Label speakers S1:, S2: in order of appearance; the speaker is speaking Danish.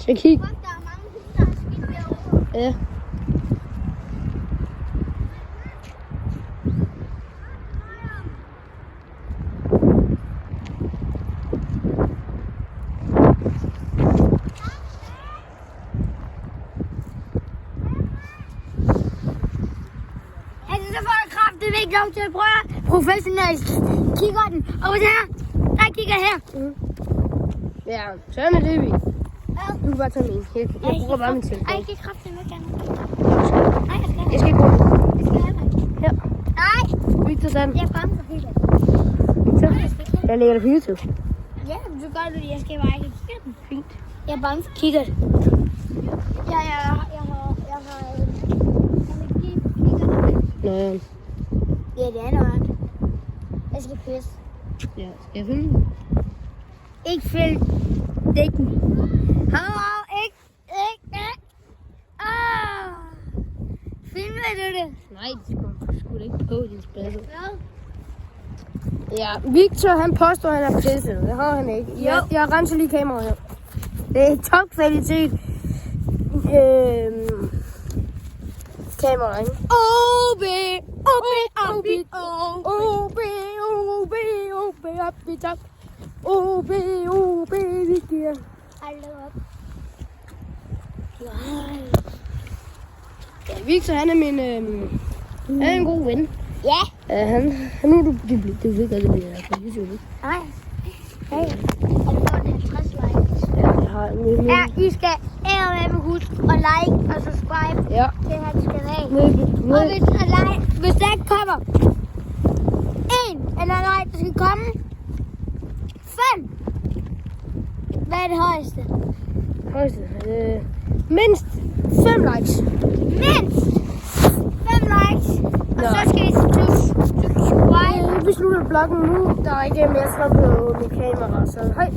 S1: Skal jeg kigge?
S2: Fuck, der er mange hunde, der har skidt derovre.
S1: Ja.
S2: Altså, så får du kraftigt ikke lov til at prøve professionelt. Kigger den. Og her. Der kigger her.
S1: Ja, sådan er det, vi.
S2: Ja.
S1: Du kan bare tage min. Jeg bruger bare min telefon.
S2: Ej, ikke kraftigt med gerne. Nej, jeg skal.
S1: Jeg skal ikke bruge den.
S2: Jeg skal have den.
S1: Her.
S2: Nej.
S1: Victor, sådan.
S2: Jeg bremser helt af.
S1: Victor. Jeg lægger det på YouTube.
S2: Ja, du gør det. Jeg skal bare ikke kigge den.
S1: Fint.
S2: Jeg bremser. Kigger det. Ja, jeg har
S1: Nå, ja.
S2: Ja, det er noget. Jeg skal pisse.
S1: Ja, skal jeg filme den?
S2: Ikke film. Dækken. Hallo, ikke. Filmer du det?
S1: Nej, det skulle sgu da ikke på din spadse.
S2: Ja.
S1: Ja, Victor, han påstår, at han er pisset. Det har han ikke. Jeg renser lige kameraet her. Det er top kvalitet. Kamera, ikke?
S2: OB,
S1: op i top. OB, vi giver.
S2: Hold da op.
S1: Ja, Victor, han er min, han er en god ven.
S2: Ja.
S1: Ja, han nu du ved godt, det bliver på YouTube.
S2: Nej. Ja. Og du får en 50 likes.
S1: Ja, jeg har min.
S2: Ja, I skal huske at like og subscribe
S1: Ja.
S2: til hans kanal.
S1: Ned.
S2: Og hvis der ikke kommer der skal komme 5. Hvad er det højeste?
S1: Højeste. Mindst 5 likes.
S2: Mindst 5 likes. Og
S1: Nå.
S2: så skal I subscribe.
S1: Vi slutter bloggen nu. Der er ikke mere strøm på mit kamera, så hej.